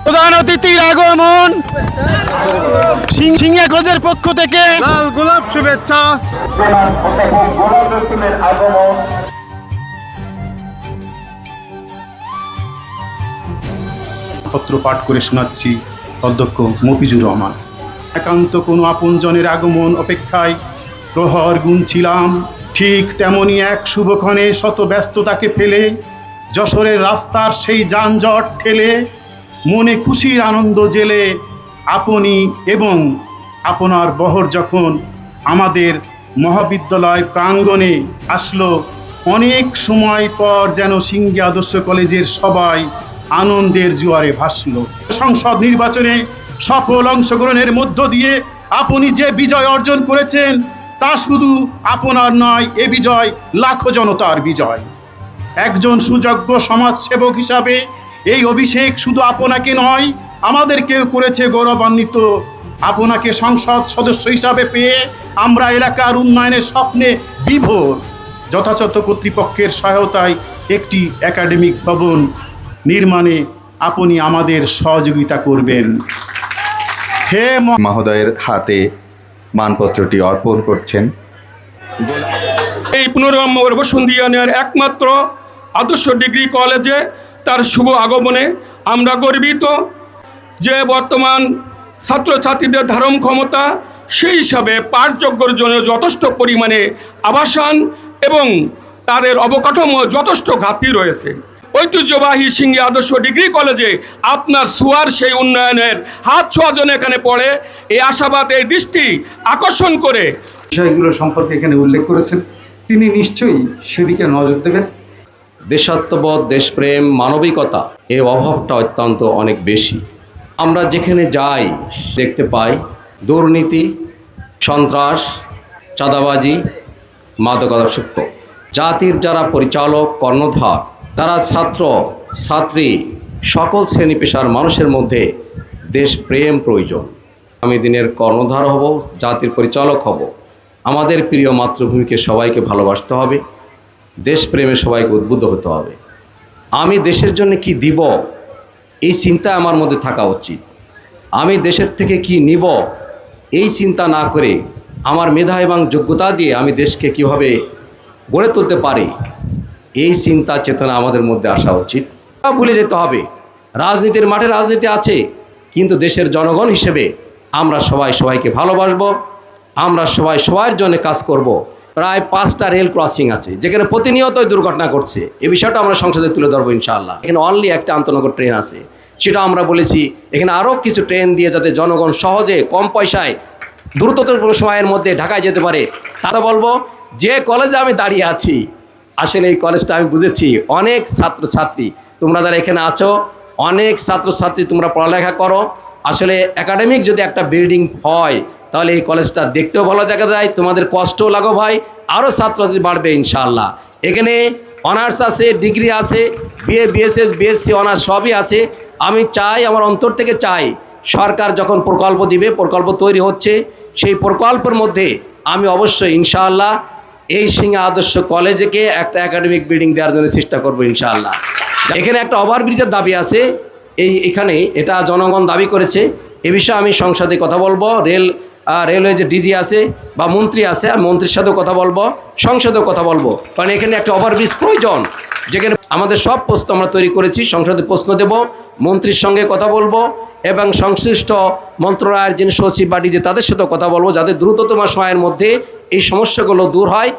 প্রধান অতিথির আগমন, সিংহা কলেজের পক্ষ থেকে লাল গোলাপ শুভেচ্ছা। পত্র পাঠ করে শোনাচ্ছি অধ্যক্ষ মফিজুর রহমান। একান্ত কোনো আপনজনের আগমন অপেক্ষায় প্রহর গুনছিলাম, ঠিক তেমনি এক শুভক্ষণে শত ব্যস্ততাকে ফেলে যশোরের রাস্তার সেই যানজট ঠেলে মনে খুশির আনন্দ জেলে আপনি এবং আপনার বহর যখন আমাদের মহাবিদ্যালয় প্রাঙ্গণে আসলো, অনেক সময় পর যেন সিংহা আদর্শ কলেজের সবাই আনন্দের জোয়ারে ভাসল। সংসদ নির্বাচনে সফল অংশগ্রহণের মধ্য দিয়ে আপনি যে বিজয় অর্জন করেছেন তা শুধু আপনার নয়, এ বিজয় লাখো জনতার বিজয়। একজন সুযোগ্য সমাজসেবক হিসাবে এই অভিষেক শুধু আপনাকে নয়, আমাদেরকেও করেছে গৌরবান্বিত। আপনাকে সংসদ সদস্য হিসাবে পেয়ে আমরা এলাকার উন্নয়নের স্বপ্নে বিভোর। যথাযথ কর্তৃপক্ষের সহায়তায় একটি একাডেমিক ভবন নির্মাণে আপনি আমাদের সহযোগিতা করবেন। হে মহোদয়ের হাতে মানপত্রটি অর্পণ করছেন। এই পুনর্বসন্ধিয়ানের একমাত্র আদর্শ ডিগ্রি কলেজে তার শুভ আগমনে আমরা গর্বিত যে বর্তমান ছাত্রছাত্রীদের ধারণ ক্ষমতা সেই হিসাবে পাঠযোগ্যর জন্য যথেষ্ট পরিমাণে আবাসন এবং তাদের অবকাঠামো যথেষ্ট ঘাটতি রয়েছে। ঐতিহ্যবাহী সিংহা আদর্শ ডিগ্রি কলেজে আপনার সুয়ার সেই উন্নয়নের হাত ছোঁয়া যেন এখানে পড়ে, এই আশাবাদ, এই দৃষ্টি আকর্ষণ করে বিষয়গুলো সম্পর্কে এখানে উল্লেখ করেছেন, তিনি নিশ্চয়ই সেদিকে নজর দেবেন। দেশাত্মবোধ, দেশপ্রেম, মানবিকতা এই অভাবটা অত্যন্ত অনেক বেশি। আমরা যেখানে যাই দেখতে পাই দুর্নীতি, সন্ত্রাস, চাঁদাবাজি, মাদকাসক্ত। জাতির যারা পরিচালক, কর্ণধার, তারা ছাত্র ছাত্রী সকল শ্রেণী পেশার মানুষের মধ্যে দেশপ্রেম প্রয়োজন। আমি দিনের কর্ণধার হব, জাতির পরিচালক হব। আমাদের প্রিয় মাতৃভূমিকে সবাইকে ভালোবাসতে হবে, দেশপ্রেমে সবাইকে উদ্বুদ্ধ হতে হবে। আমি দেশের জন্য কি দিব এই চিন্তা আমার মধ্যে থাকা উচিত। আমি দেশের থেকে কি নিব এই চিন্তা না করে আমার মেধা এবং যোগ্যতা দিয়ে আমি দেশকে কিভাবে গড়ে তুলতে পারি এই চিন্তা চেতনা আমাদের মধ্যে আসা উচিত। ভুলে যেতে হবে রাজনীতির মাঠে রাজনীতি আছে, কিন্তু দেশের জনগণ হিসেবে আমরা সবাই সবাইকে ভালোবাসবো, আমরা সবাই সবার জন্য কাজ করব। প্রায় 5টা রেল ক্রসিং আছে যেখানে প্রতিনিয়তই দুর্ঘটনা ঘটছে। এই বিষয়টা আমরা সংসদে তুলে ধরবো ইনশাআল্লাহ। এখানে অনলি একটা আন্তনগর ট্রেন আছে, সেটা আমরা বলেছি এখানে আরও কিছু ট্রেন দিয়ে যাতে জনগণ সহজে কম পয়সায় দ্রুততম সময়ের মধ্যে ঢাকায় যেতে পারে। তা বলবো যে কলেজে আমি দাঁড়িয়ে আছি, আসলে এই কলেজটা আমি বুঝেছি অনেক ছাত্রছাত্রী, তোমরা যারা এখানে আছো অনেক ছাত্রছাত্রী, তোমরা পড়ালেখা করো। আসলে একাডেমিক যদি একটা বিল্ডিং হয় তাহলে এই কলেজটা দেখতেও ভালো দেখা যায়, তোমাদের কষ্টও লাগো ভাই, আরও ছাত্রছাত্রী বাড়বে ইনশাআল্লাহ। এখানে অনার্স আছে, ডিগ্রি আছে, বিএ, বিএসএস, বিএসসি অনার্স সবই আছে। আমি চাই, আমার অন্তর থেকে চাই, সরকার যখন প্রকল্প দিবে, প্রকল্প তৈরি হচ্ছে, সেই প্রকল্পের মধ্যে আমি অবশ্যই ইনশাআল্লাহ এই সিংহা আদর্শ কলেজকে একটা একাডেমিক বিল্ডিং দেওয়ার জন্য চেষ্টা করবো ইনশাআল্লাহ। এখানে একটা ওভারব্রিজের দাবি আছে, এখানে এটা জনগণ দাবি করেছে। এ বিষয়ে আমি সংসদে কথা বলবো, রেলওয়ে যে ডিজি আছে বা মন্ত্রী আছে, আমি মন্ত্রীর সাথেও কথা বলবো, সংসদেও কথা বলবো, কারণ এখানে একটা ওভারব্রিজ প্রয়োজন। যেখানে আমাদের সব প্রশ্ন আমরা তৈরি করেছি, সংসদে প্রশ্ন দেব, মন্ত্রীর সঙ্গে কথা বলবো এবং সংশ্লিষ্ট মন্ত্রণালয়ের যিনি সচিব বা ডিজি তাদের সাথেও কথা বলবো, যাতে দ্রুততম সময়ের মধ্যে এই সমস্যাগুলো দূর হয়।